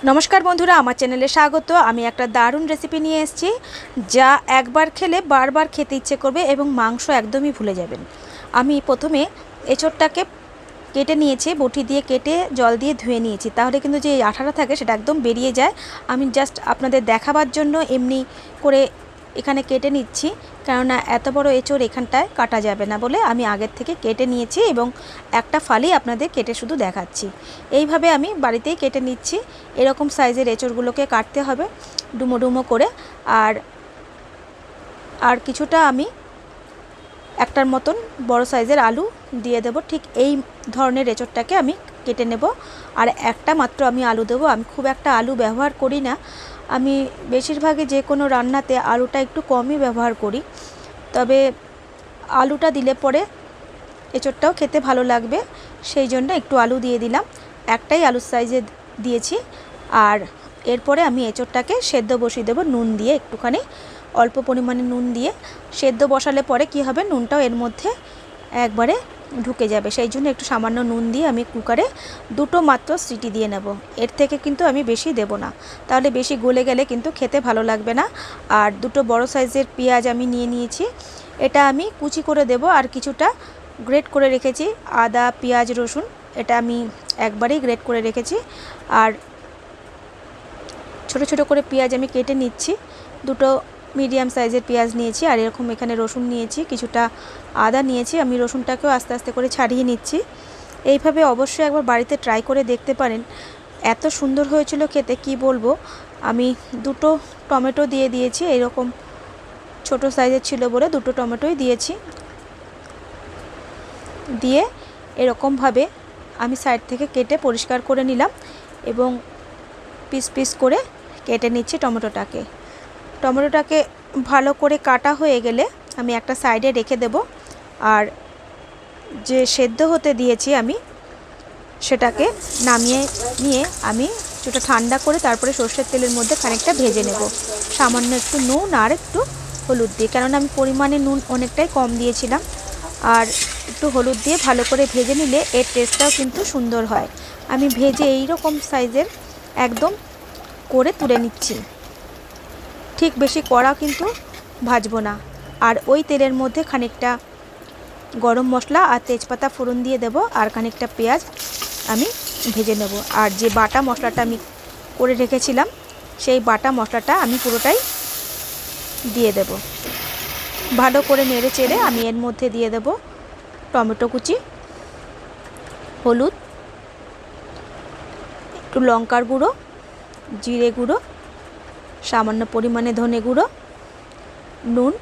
नमस्कार बंधुरा आमार चैनेले स्वागत। आमी एकटा दारुण रेसिपि निये एसेछि जा एकबार खेले बार बार खेते इच्छे करबे एबं मांस एकदमई भुले जाबेन। आमी प्रथमे एचोड़टाके केटे नियेछि, बटी दिये केटे जल दिये धुए नियेछि, ताहले किन्तु जे आठाटा थाके सेटा एकदम बेरिये जाय। आमी जास्ट आपनादेर देखाबार जोन्नो एमनि करे एखाने केटे निচ্ছি, কেননা এত বড় এঁচড় এখানটায় কাটা যাবে না বলে আমি আগের থেকে কেটে নিয়েছি এবং একটা ফালি আপনাদের কেটে শুধু দেখাচ্ছি। এইভাবে আমি বাড়িতেই কেটে নিচ্ছি। এরকম সাইজের এঁচড়গুলোকে কাটতে হবে ডুমো ডুমো করে। আর কিছুটা আমি একটার মতন বড় সাইজের আলু দিয়ে দেব। ঠিক এই ধরনের এঁচড়টাকে আমি কেটে নেব। আর একটা মাত্র আমি আলু দেব। আমি খুব একটা আলু ব্যবহার করি না। আমি বেশিরভাগই যে কোনো রান্নাতে আলুটা একটু কমই ব্যবহার করি, তবে আলুটা দিলে পরে এঁচড়টাও খেতে ভালো লাগবে, সেই জন্য একটু আলু দিয়ে দিলাম। একটাই আলুর সাইজে দিয়েছি। আর এরপরে আমি এঁচড়টাকে সেদ্ধ বসিয়ে দেবো নুন দিয়ে, একটুখানি অল্প পরিমাণে নুন দিয়ে সেদ্ধ বসালে পরে কি হবে, নুনটাও এর মধ্যে একবারে ঢুকে যাবে। সেই জন্য একটু সামান্য নুন দিয়ে আমি কুকারে দুটো মাত্র সিটি দিয়ে নেব। এর থেকে কিন্তু আমি বেশি দেব না, তাহলে বেশি গলে গেলে কিন্তু খেতে ভালো লাগবে না। আর দুটো বড় সাইজের পেঁয়াজ আমি নিয়ে নিয়েছি, এটা আমি কুচি করে দেব। আর কিছুটা গ্রেট করে রেখেছি আদা, পেঁয়াজ, রসুন, এটা আমি একবারেই গ্রেট করে রেখেছি। আর ছোট ছোট করে পেঁয়াজ আমি কেটে নিচ্ছি। দুটো মিডিয়াম সাইজের পেঁয়াজ নিয়েছি, আর এরকম এখানে রসুন নিয়েছি, কিছুটা আদা নিয়েছি। আমি রসুনটাকেও আস্তে আস্তে করে ছাড়িয়ে নিচ্ছি। এইভাবে অবশ্যই একবার বাড়িতে ট্রাই করে দেখতে পারেন, এত সুন্দর হয়েছিল খেতে কি বলবো। আমি দুটো টমেটো দিয়ে দিয়েছি, এরকম ছোট সাইজের ছিল বলে দুটো টমেটোই দিয়েছি। দিয়ে এরকমভাবে আমি সাইড থেকে কেটে পরিষ্কার করে নিলাম এবং পিস পিস করে কেটে নিচ্ছি টমেটোটাকে। টমেটোটাকে ভালো করে কাটা হয়ে গেলে আমি একটা সাইডে রেখে দেব। আর যে সেদ্ধ হতে দিয়েছি আমি সেটাকে নামিয়ে নিয়ে আমি কিছুটা ঠান্ডা করে তারপরে সর্ষের তেলের মধ্যে খানিকটা ভেজে নেব, সামান্য একটু নুন আর একটু হলুদ দিয়ে, কেননা আমি পরিমাণে নুন অনেকটাই কম দিয়েছিলাম। আর একটু হলুদ দিয়ে ভালো করে ভেজে নিলে এর টেস্টটাও কিন্তু সুন্দর হয়। আমি ভেজে এই রকম সাইজের একদম করে তুলে নিচ্ছি, ঠিক বেশি কড়া কিন্তু ভাজবো না। আর ওই তেলের মধ্যে খানিকটা গরম মশলা আর তেজপাতা ফোড়ন দিয়ে দেব, আর খানিকটা পেঁয়াজ আমি ভেজে নেব। আর যে বাটা মশলাটা আমি করে রেখেছিলাম সেই বাটা মশলাটা আমি পুরোটাই দিয়ে দেব। ভালো করে নেড়ে চেড়ে আমি এর মধ্যে দিয়ে দেব টমেটো কুচি, হলুদ, একটু লঙ্কার গুঁড়ো, জিরে গুঁড়ো, সামান্য পরিমাণে ধনে গুঁড়ো, নুন,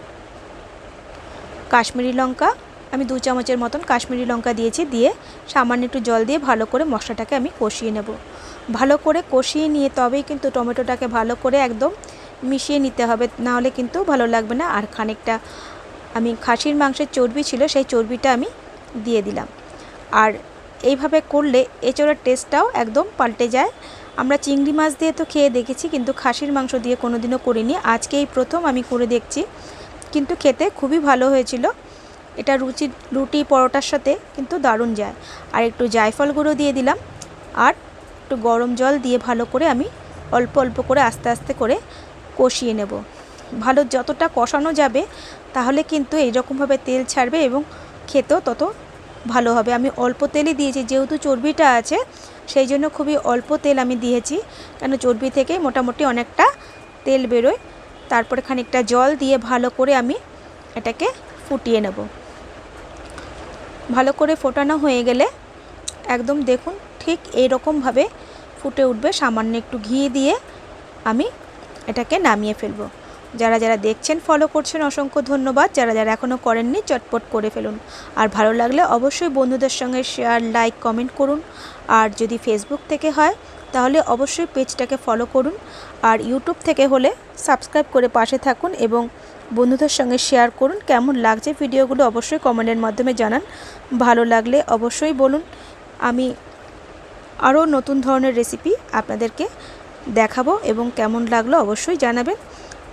কাশ্মীরি লঙ্কা, আমি 2 চামচের মতন কাশ্মীরি লঙ্কা দিয়েছি। দিয়ে সামান্য একটু জল দিয়ে ভালো করে মশলাটাকে আমি কষিয়ে নেব। ভালো করে কষিয়ে নিয়ে তবেই কিন্তু টমেটোটাকে ভালো করে একদম মিশিয়ে নিতে হবে, নাহলে কিন্তু ভালো লাগবে না। আর খানিকটা আমি খাসির মাংসের চর্বি ছিল, সেই চর্বিটা আমি দিয়ে দিলাম। আর এইভাবে করলে এঁচড়ের টেস্টটাও একদম পাল্টে যায়। আমরা চিংড়ি মাছ দিয়ে তো খেয়ে দেখেছি, কিন্তু খাসির মাংস দিয়ে কোনোদিনও করিনি, আজকে এই প্রথম আমি করে দেখছি, কিন্তু খেতে খুবই ভালো হয়েছিল। এটা রুটি পরোটার সাথে কিন্তু দারুণ যায়। আর একটু জায়ফল গুঁড়ো দিয়ে দিলাম, আর একটু গরম জল দিয়ে ভালো করে আমি অল্প অল্প করে আস্তে আস্তে করে কষিয়ে নেব। ভালো যতটা কষানো যাবে তাহলে কিন্তু এইরকমভাবে তেল ছাড়বে এবং খেতেও তত ভালো হবে। আমি অল্প তেলই দিয়েছি, যেহেতু চর্বিটা আছে সেই জন্য খুবই অল্প তেল আমি দিয়েছি, কেন চর্বি থেকেই মোটামুটি অনেকটা তেল বেরোয়। তারপরে খানিকটা জল দিয়ে ভালো করে আমি এটাকে ফুটিয়ে নেব। ভালো করে ফোটানো হয়ে গেলে একদম দেখুন ঠিক এইরকমভাবে ফুটে উঠবে। সামান্য একটু ঘি দিয়ে আমি এটাকে নামিয়ে ফেলব। যারা যারা দেখছেন ফলো করছেন অসংখ্য ধন্যবাদ, যারা যারা এখনও করেননি চটপট করে ফেলুন। আর ভালো লাগলে অবশ্যই বন্ধুদের সঙ্গে শেয়ার, লাইক, কমেন্ট করুন। আর যদি ফেসবুক থেকে হয় তাহলে অবশ্যই পেজটাকে ফলো করুন। আর ইউটিউব থেকে হলে সাবস্ক্রাইব করে পাশে থাকুন এবং বন্ধুদের সঙ্গে শেয়ার করুন। কেমন লাগছে ভিডিওগুলো অবশ্যই কমেন্টের মাধ্যমে জানান। ভালো লাগলে অবশ্যই বলুন, আমি আরও নতুন ধরনের রেসিপি আপনাদেরকে দেখাবো এবং কেমন লাগলো অবশ্যই জানাবেন।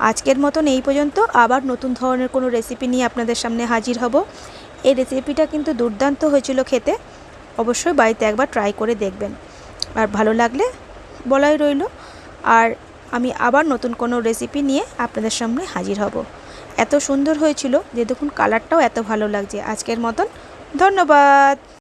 আজকের মতন এই পর্যন্ত, আবার নতুন ধরনের কোনো রেসিপি নিয়ে আপনাদের সামনে হাজির হব। এই রেসিপিটা কিন্তু দুর্দান্ত হয়েছিল খেতে, অবশ্যই বাড়িতে একবার ট্রাই করে দেখবেন। আর ভালো লাগলে বলাই রইল। আর আমি আবার নতুন কোনো রেসিপি নিয়ে আপনাদের সামনে হাজির হব। এত সুন্দর হয়েছিল যে দেখুন কালারটাও এত ভালো লাগছে। আজকের মতন ধন্যবাদ।